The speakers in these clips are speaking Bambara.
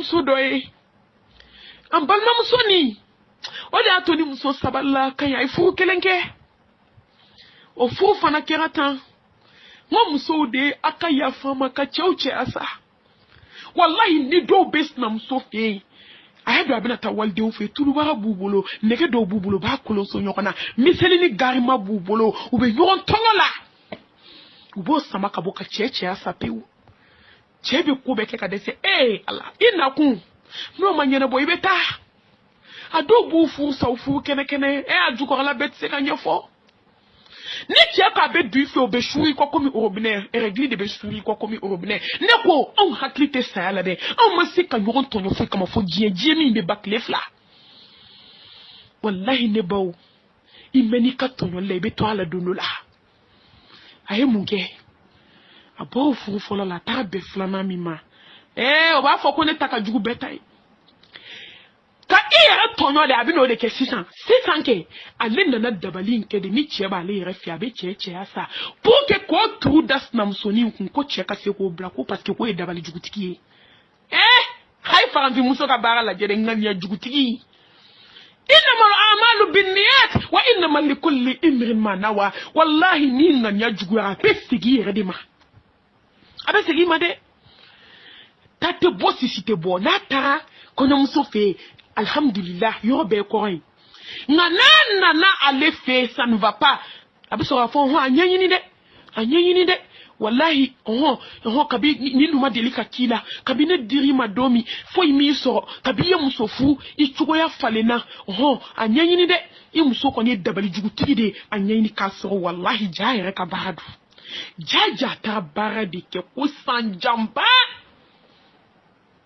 balimamuso dɔ ye an balimamuso nin o de y'a to ni muso sabalila ka ɲi a ye furu kelen kɛ o furu fana kɛra tan n ko musow de a ka yafa ma ka cɛw cɛya sa wallahi ni dɔw bɛ sinamuso fɛ yen a y'a dɔn a bɛna taa walidenw fɛ tulubaga b'u bolo nɛgɛ dɔw b'u bolo b'a kolonso ɲɔgɔn na miseli ni garima b'u bolo u bɛ ɲɔgɔn tɔŋɔ la u b'o sama ka bɔ ka cɛ cɛya sa pewu cɛ bɛ ko bɛɛ kɛ ka dɛsɛ ala i nakun n'o ma ɲɛnabɔ i bɛ taa a dɔw b'u furu sa u furu kɛnɛ a jukɔrɔla bɛɛ tɛ se ka ɲɛfɔ ni cɛ k'a bɛ du i fɛ o bɛ suri i kɔ komi orobinɛ règle de bɛ suri i kɔ komi orobinɛ ne ko anw hakili tɛ saya la dɛ anw ma se ka ɲɔgɔn tɔɲɔ foyi kama fo diɲɛ min bɛ ba tile fila wallahi ne baw i mɛn n'i ka tɔɲɔli la i bɛ to a la don dɔ la a ye mun kɛ a bɔra furu fɔlɔ la a taara bɛn filanan min ma o b'a fɔ ko ne ta ka jugu bɛɛ ta ye ka i yɛrɛ tɔɲɔ de a bɛ n'o de kɛ sisan kɛ ale nana dabali in kɛ de ni cɛ b'ale yɛrɛ fɛ a bɛ cɛ cɛya sa pour que k'o turu da sinamusonin kun ko cɛ ka se k'o bila ko parce que k'o ye dabali jugutigi ye a ye farafinmuso ka baara lajɛ dɛ ŋaniya jugutigi إنما الأعمال بالنيات وإنما لكل امرئ ما نوى والله نين نجوا بسيجي ردما أبسيجي ما ده تاتبو سيسيتبو ناترا كنا مسوفي الحمد لله يوبي كوين نانا على في ça ne va pas أبسوا فون هو أنيني ده wallahi kabi ni numa deli ka kila kabi ne diri ma domi fo imi so kabi ye muso fu I cogoya falena a ɲɛɲini dɛ I muso kɔni ye dabali jugutigi de a ɲɛɲini ka sɔrɔ wallahi ja yɛrɛ ka baara do ja ta baara de kɛ ko sanjamba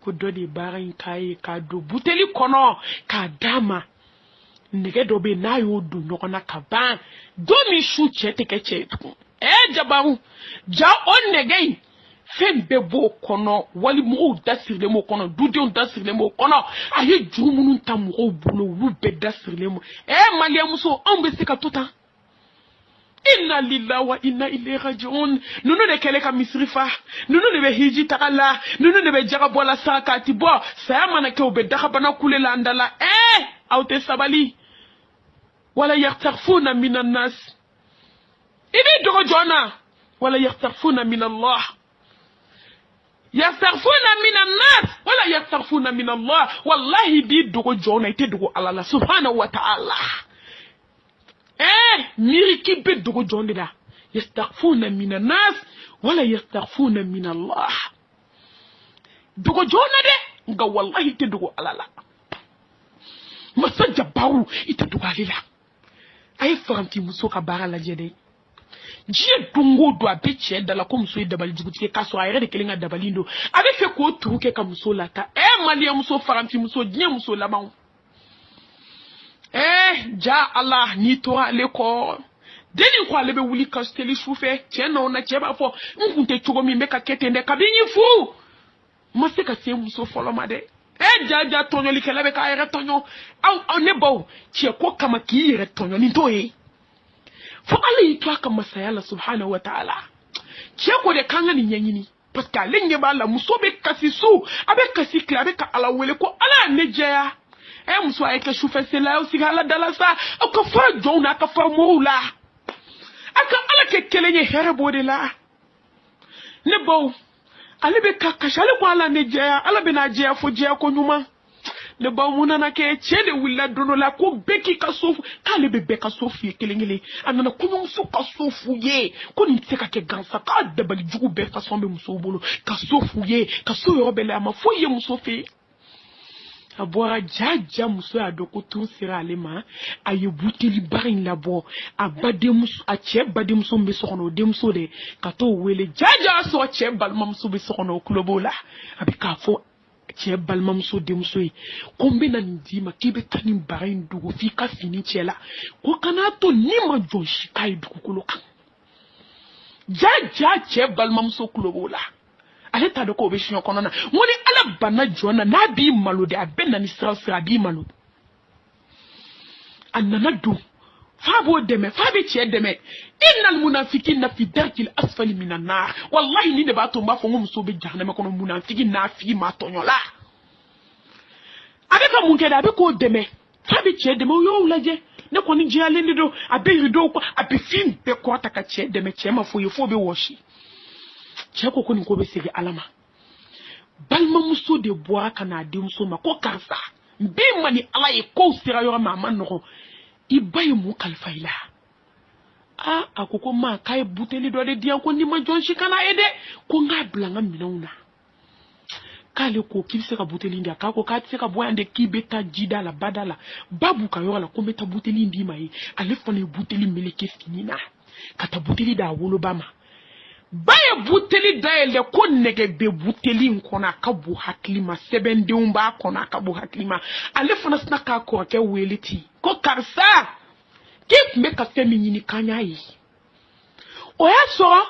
ko dɔ de baara in k'a ye k'a don buteli kɔnɔ k'a d'a ma nɛgɛ dɔ bɛ n'a y'o don ɲɔgɔn na ka ban don min su cɛ tɛ kɛ cɛ ye tugun jabaru ja o nɛgɛ in fɛn bɛɛ b'o kɔnɔ wali mɔgɔw dasirilen b'o kɔnɔ dudenw dasirilen b'o kɔnɔ a ye juru minnu ta mɔgɔw bolo olu bɛɛ dasirilen b'o maliyɛnmuso anw bɛ se ka to tan inna lillahi wa inna ilayhi raji'un nunu de kɛlen ka misiri fa nunu de bɛ hiji taga la nunu de bɛ jaga bɔ la sa k'a ti bɔ saya mana kɛ u bɛ dagabana kule la an da la aw tɛ sabali wala yakhtarfuna minan nas ibi dogo jona wala yakhtarfuna min Allah yakhtarfuna min an-nas wala yakhtarfuna min Allah wallahi bi dogo jona ite dogo Allah subhanahu wa ta'ala miriki be dogo jonde da yakhtarfuna min an-nas wala yakhtarfuna min Allah dogo jona de nga wallahi ite dogo Allah masajja baru ite dogo alila ay faranti muso ka bara la jede jiye dungo do a bɛ cɛ dala ko muso ye dabali jugutigi k'a sɔrɔ a yɛrɛ de kelen ka dabali do a bɛ fɛ k'o turu kɛ ka muso lata maliyɛnmuso farafinmuso diɲɛ muso labanw ja Allah n'i tora ale kɔ deni ko ale bɛ wuli ka seli sufɛ cɛ na o na cɛ b'a fɔ n kun tɛ cogo min bɛ ka kɛ ten dɛ kabi n ye furu ma se ka se muso fɔlɔ ma dɛ ja tɔɲɔlikɛla bɛ k'a yɛrɛ tɔɲɔ aw ne baw cɛ ko kama k'i yɛrɛ tɔɲɔ nin t'o ye fo Allah yi to aka masaya la subhanahu wa ta'ala cɛ ko de kan ka nin ɲɛɲini parce que ale ɲɛ b'a la muso bɛ kasi su a bɛ kasi tile a bɛ ka Ala wele ko Ala ne jɛya muso a ye kɛ sufɛ sela aw sigi Ala dala sa aw ka fara jɔnw na a ka fara mɔgɔw la a ka Ala kɛ kelen ye hɛrɛ b'o de la ne baw ale bɛ ka kasi ale ko Ala ne jɛya Ala bɛ n'a jɛya fo jɛya ko ɲuman ne baw mun nana kɛ cɛ de wulila don dɔ la ko bɛɛ k'i ka so k'ale bɛ bɛɛ ka so f'i ye kelen kelen a nana kɔɲɔmuso ka so f'u ye ko nin tɛ se ka kɛ gansan k'a dabali jugu bɛɛ fasɔn bɛ musow bolo ka so f'u ye ka so yɔrɔ bɛɛ la a ma foyi ye muso fɛ a bɔra ja muso y'a dɔn ko tun sera ale ma a ye buteli baara in labɔ a cɛ badenmuso min bɛ so kɔnɔ o denmuso de ka t'o wele ja y'a sɔrɔ cɛ balimamuso bɛ so kɔnɔ o tulo b'o la a bɛ k'a fɔ cɛ balimamuso denmuso ye ko n bɛna nin d'i ma k'i bɛ taa nin bara in dogo f'i ka fini cɛ la ko kana to ni ma jɔn si k'a ye dugukolo kan ja cɛ balimamuso tulo b'o la ale t'a dɔn k'o bɛ siɲɛ kɔnɔ na n ko ni Ala banna jɔn na n'a b'i malo de a bɛ na ni sira a b'i malo a nana don f'a b'o dɛmɛ f'a bɛ cɛ dɛmɛ innal munafiqina fi darkil asfali minan nar wallahi ni de b'a to n b'a fɔ n ko muso bɛ jahanama kɔnɔ munafiki n'a figi ma tɔɲɔ la mun kɛ da a bɛ k'o dɛmɛ fa bɛ cɛ dɛmɛ o y'o lajɛ ne kɔni jiyalen de don a bɛ rideau kɔ a bɛ fɛn bɛɛ kɔrɔta ka cɛ dɛmɛ cɛ ma foyi ye fo bɛ wɔsi cɛ ko nin ko bɛ segin ala ma balimamuso de bɔra ka n'a denmuso ma ko karisa n bɛ ma ni ala ye kow sera yɔrɔ ma a ma nɔgɔn i ba ye mun kalifa i la a ko ma k'a ye buteli dɔ de di yan ko ni ma jɔn si kana ye dɛ ko n k'a bila n ka minɛnw na k'ale ko k'i bɛ se ka buteli di yan k'a ko k'a tɛ se ka bɔ yan dɛ k'i bɛ taa jida la bada la ba b'u ka yɔrɔ la ko n bɛ taa buteli d'i ma ye ale fana ye buteli meleke fini na ka taa buteli d'a woloba ma ba ye buteli dayɛlɛ ko nɛgɛ bɛ buteli in kɔnɔ a ka bon hakili ma sɛbɛndenw b'a kɔnɔ a ka bon hakili ma ale fana sina k'a kɔrɔkɛ wele ten ko karisa k'i tun bɛ ka fɛn min ɲini k'an y'a ye o y'a sɔrɔ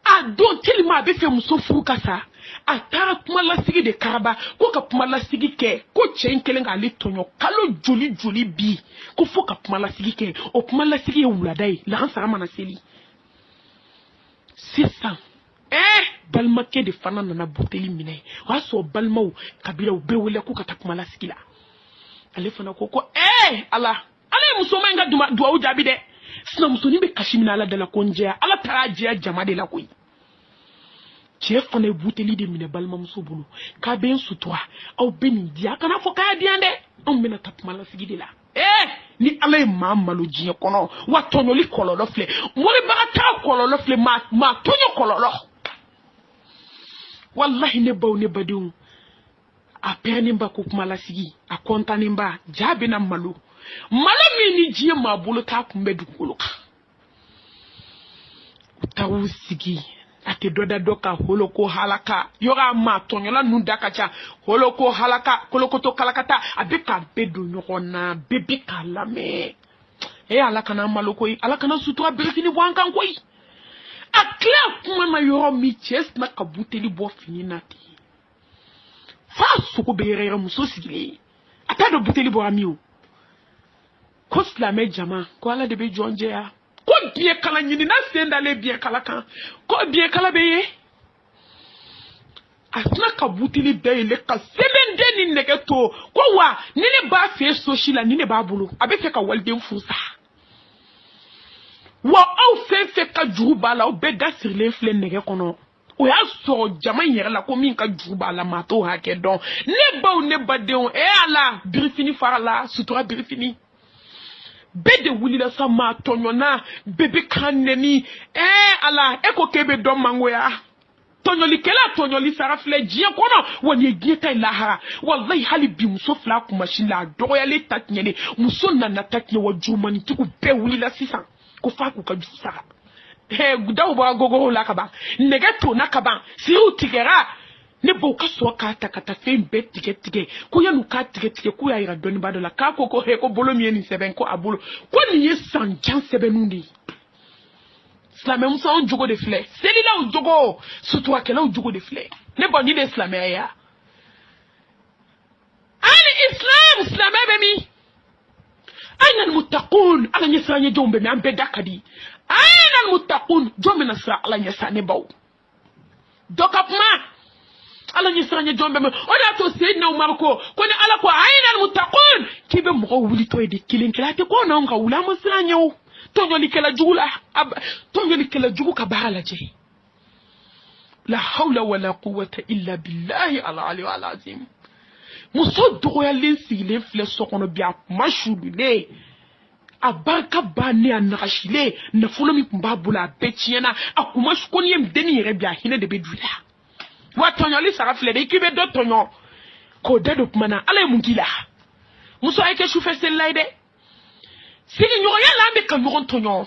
a don telima a bɛ fɛ muso furu ka sa a taara kumalasigi de karaba ko ka kumalasigi kɛ ko cɛ in kelen k'ale tɔɲɔ kalo joli bi ko fo ka kumalasigi kɛ o kumalasigi ye wulada ye lahansara mana seli sisan balimakɛ de fana nana buteli minɛ o y'a sɔrɔ balimaw kabila u bɛɛ wele ko ka taa kumalasigi la ale fana ko ala ye muso ma in ka duwawu jaabi dɛ sinamusonin bɛ kasi minɛ ala dala ko n jɛya ala taara jɛya jama de la koyi cɛ fana ye buteli de minɛ balimamuso bolo k'a bɛ n sutura aw bɛ nin di a kana fɔ k'a di yan dɛ anw bɛna taa kumalasigi de la ni ala ye maa malo diɲɛ kɔnɔ wa tɔɲɔli kɔlɔlɔ filɛ moribaga t'a kɔlɔlɔ filɛ maa tɔɲɔ kɔlɔlɔ wallahi ne baw ne badenw a pɛrɛnnen ba ko kumalasigi a kɔntannen ba jaa bɛna malo min ni diɲɛ maa bolo t'a kun bɛ dugukolo kan u t'aw sigi a tɛ dɔ da dɔ ka holoko halaka yɔrɔ a maa tɔɲɔla ninnu da ka ca holoko halaka kolokoto kalakata a bɛ k'a bɛɛ don ɲɔgɔn na bɛɛ bɛ k'a lamɛn ala kana malo koyi ala kana sutura berefini bɔ an kan koyi a tila kuma na yɔrɔ min cɛ sina ka buteli bɔ fini na ten fa sogo bɛ yɛrɛ muso sigilen a t'a dɔn buteli bɔra min o ko silamɛ jama ko ala de bɛ jɔn jɛya ko biɲɛ kala ɲini na sen dalen biɲɛ kala kan ko biɲɛ kala bɛ ye a sina ka buteli bɛɛ yɛlɛ ka sɛbɛnden ni nɛgɛ to ko wa ni ne b'a fɛ so si la ni ne b'a bolo a bɛ fɛ ka waliden furu sa wa aw fɛn fɛn ka juru b'a la aw bɛɛ da sirilen filɛ nɛgɛ kɔnɔ o y'a sɔrɔ jama in yɛrɛ la ko min ka juru b'a la maa t'o hakɛ dɔn ne baw ne badenw ala birifini fara la sutura birifini bɛɛ de wulila sa maa tɔɲɔna bɛɛ bɛ kan nɛni ala e ko k'e bɛ dɔn mangoya tɔɲɔlikɛla tɔɲɔli sara filɛ diɲɛ kɔnɔ wa nin ye diɲɛ ta ye lahara walayi hali bi muso fila kumasi la a dɔgɔyalen ta tiɲɛ de muso nana ta tiɲɛ wa jurumanitigiw bɛɛ wulila sisan ko f'a k'u ka juru sara daw bɔra gogoro la ka ban nɛgɛ tonna ka ban siriw tigɛra ne baw ka sɔrɔ k'a ta ka taa fɛn bɛɛ tigɛ ko yan'u k'a tigɛ k'u y'a yira dɔnnibaa dɔ la k'a ko ko bolo min ye nin sɛbɛn ko a bolo ko nin ye san jan sɛbɛnninw de ye silamɛmuso anw jogo de filɛ selilaw jogo suturakɛlaw jogo de filɛ ne bɔ ni de silamɛya ye ani islam silamɛ bɛ min aina almuttaqun ala ɲɛ siran ɲɛjɔnw bɛ min an bɛɛ da ka di aina almuttaqun jɔn bɛna siran ala ɲɛ sa ne baw dɔ ka kuma ala ɲɛ siran ɲɛjɔnw bɛ min o de y'a to Seydina Umaru ko ni ala ko aina almuttaqun k'i bɛ mɔgɔw wulitɔ ye de kelen kelen a tɛ ko n'anw ka wuli an ma siran ɲɛ o tɔɲɔlikɛla jugu ka baara lajɛ la hawla wala quwwata illa billahi al-ali al-azim muso dɔgɔyalen sigilen filɛ so kɔnɔ bi a kuma suulilen a barika bannen a nagasilen nafolo min tun b'a bolo a bɛɛ tiɲɛna a kuma ko n'i ye denni yɛrɛ bi a hinɛ de bɛ du la wa tɔɲɔli sara filɛ de i k'i bɛ dɔ tɔɲɔ k'o da don kuma na ala ye mun k'i la muso a ye kɛ sufɛ selila ye dɛ sigiɲɔgɔnya la an bɛ ka ɲɔgɔn tɔɲɔ